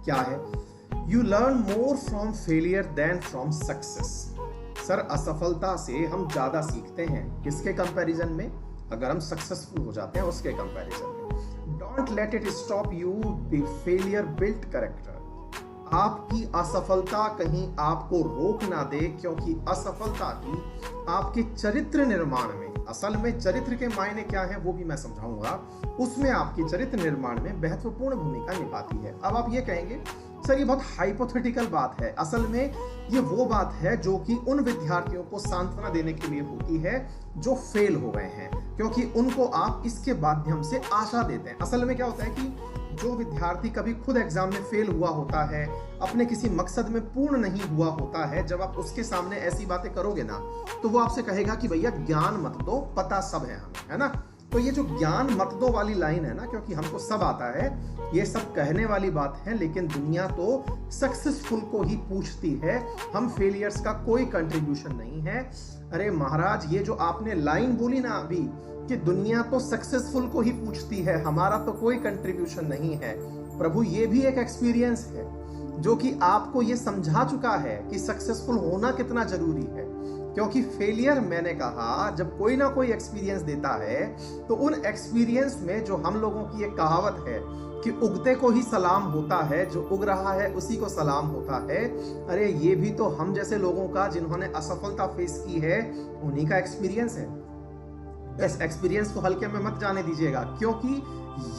क्या है? You learn more from failure than from success. Sir, असफलता से हम ज्यादा सीखते हैं। किसके कंपैरिजन में? अगर हम सक्सेसफुल हो जाते हैं उसके कंपैरिजन में। Don't let it stop you, the failure build character. आपकी असफलता कहीं आपको रोक ना दे, क्योंकि असफलता ही आपके चरित्र निर्माण में, असल में चरित्र के मायने क्या है वो भी मैं समझाऊंगा, उसमें आपके चरित्र निर्माण में महत्वपूर्ण भूमिका निभाती है। अब आप ये कहेंगे सर ये बहुत हाइपोथेटिकल बात है। असल में ये वो बात है जो कि उन विद्यार्थियों को सांत्वना देने के लिए होती है जो फेल हो गए हैं, क्योंकि उनको आप इसके माध्यम से आशा देते हैं। असल में क्या होता है कि जो विद्यार्थी कभी खुद एग्जाम में फेल हुआ होता है, अपने किसी मकसद में पूर्ण नहीं हुआ होता है, जब आप उसके सामने ऐसी बातें करोगे ना तो वो आपसे कहेगा कि भैया ज्ञान मत दो, पता सब है हमें, है ना। तो ये जो ज्ञान मत दो वाली लाइन है ना, क्योंकि हमको सब आता है, ये सब कहने वाली बात है, लेकिन दुनिया तो सक्सेसफुल को ही पूछती है। हम फेलियर्स का कोई कंट्रीब्यूशन नहीं है। अरे महाराज, ये जो आपने लाइन बोली ना अभी कि दुनिया तो सक्सेसफुल को ही पूछती है, हमारा तो कोई कंट्रीब्यूशन नहीं है, प्रभु ये भी एक एक्सपीरियंस है जो कि आपको ये समझा चुका है कि सक्सेसफुल होना कितना जरूरी है। क्योंकि फेलियर, मैंने कहा, जब कोई ना कोई एक्सपीरियंस देता है तो उन एक्सपीरियंस में जो हम लोगों की एक कहावत है कि उगते को ही सलाम होता है, जो उग रहा है उसी को सलाम होता है। अरे ये भी तो हम जैसे लोगों का, जिन्होंने असफलता फेस की है, उन्हीं का एक्सपीरियंस है। इस एक्सपीरियंस को हल्के में मत जाने दीजिएगा, क्योंकि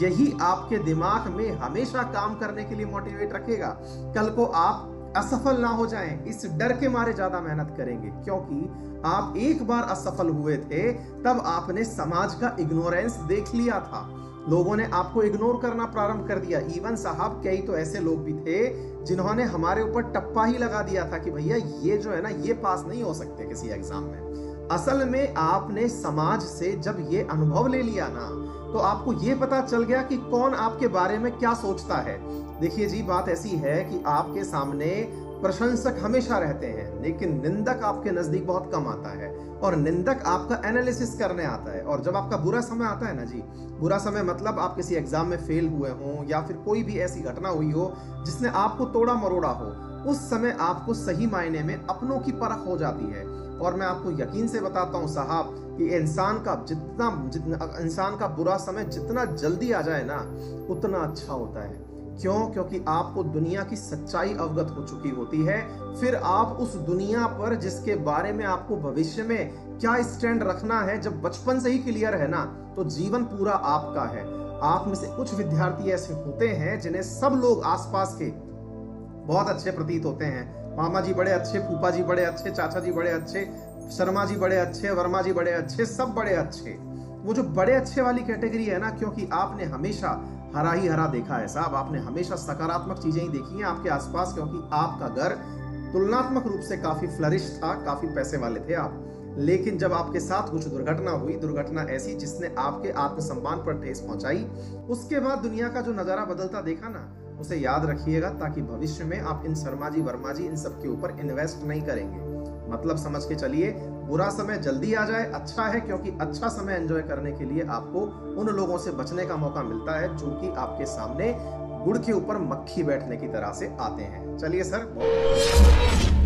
यही आपके दिमाग में हमेशा काम करने के लिए मोटिवेट रखेगा। कल को आप असफल ना हो जाएं, इस डर के मारे ज्यादा मेहनत करेंगे, क्योंकि आप एक बार असफल हुए थे तब आपने समाज का इग्नोरेंस देख लिया था। लोगों ने आपको इग्नोर करना प्रारंभ कर दिया। इवन साहब, कई तो ऐसे लोग भी थे जिन्होंने हमारे ऊपर टप्पा ही लगा दिया था कि भैया ये जो है ना, ये पास नहीं हो सकते किसी एग्जाम में। असल में आपने समाज से जब ये अनुभव ले लिया ना, तो आपको ये पता चल गया कि कौन आपके बारे में क्या सोचता है। देखिए जी, बात ऐसी है कि आपके सामने प्रशंसक हमेशा रहते हैं, लेकिन निंदक आपके नजदीक बहुत कम आता है, और निंदक आपका एनालिसिस करने आता है। और जब आपका बुरा समय आता है ना जी, बुरा समय मतलब आप किसी एग्जाम में फेल हुए हो या फिर कोई भी ऐसी घटना हुई हो जिसने आपको तोड़ा मरोड़ा हो, उस समय आपको सही मायने में अपनों की परख हो जाती है। और मैं आपको यकीन से बताता हूं साहब कि इंसान का बुरा समय जितना जल्दी आ जाए ना, उतना अच्छा होता है। क्यों? क्योंकि आपको दुनिया की सच्चाई अवगत हो चुकी होती है। फिर आप उस दुनिया पर जिसके बारे में आपको भविष्य में क्या स्टैंड रखना है, जब बचपन से ही क्लियर है ना, तो जीवन पूरा आपका है। आप में से कुछ विद्यार्थी ऐसे होते हैं जिन्हें सब लोग आसपास के बहुत अच्छे प्रतीत होते हैं। मामा जी बड़े अच्छे, फूफा जी बड़े अच्छे, चाचा जी बड़े अच्छे, शर्मा जी बड़े अच्छे, वर्मा जी बड़े अच्छे, सब बड़े अच्छे। वो जो बड़े अच्छे वाली कैटेगरी है ना, क्योंकि आपने हमेशा हरा ही हरा देखा है साहब, आपने हमेशा सकारात्मक चीजें ही देखी हैं आपके आसपास, क्योंकि आपका घर तुलनात्मक रूप से काफी फ्लरिश था, काफी पैसे वाले थे आप। लेकिन जब आपके साथ कुछ दुर्घटना हुई, दुर्घटना ऐसी जिसने आपके आत्मसम्मान पर ठेस पहुंचाई, उसके बाद दुनिया का जो नजारा बदलता देखा ना, उसे याद रखिएगा, ताकि भविष्य में आप इन शर्मा जी, वर्मा जी, इन सब के ऊपर इन्वेस्ट नहीं करेंगे। मतलब समझ के चलिए, बुरा समय जल्दी आ जाए अच्छा है, क्योंकि अच्छा समय एंजॉय करने के लिए आपको उन लोगों से बचने का मौका मिलता है जो कि आपके सामने गुड़ के ऊपर मक्खी बैठने की तरह से आते हैं। चलिए सर, बहुत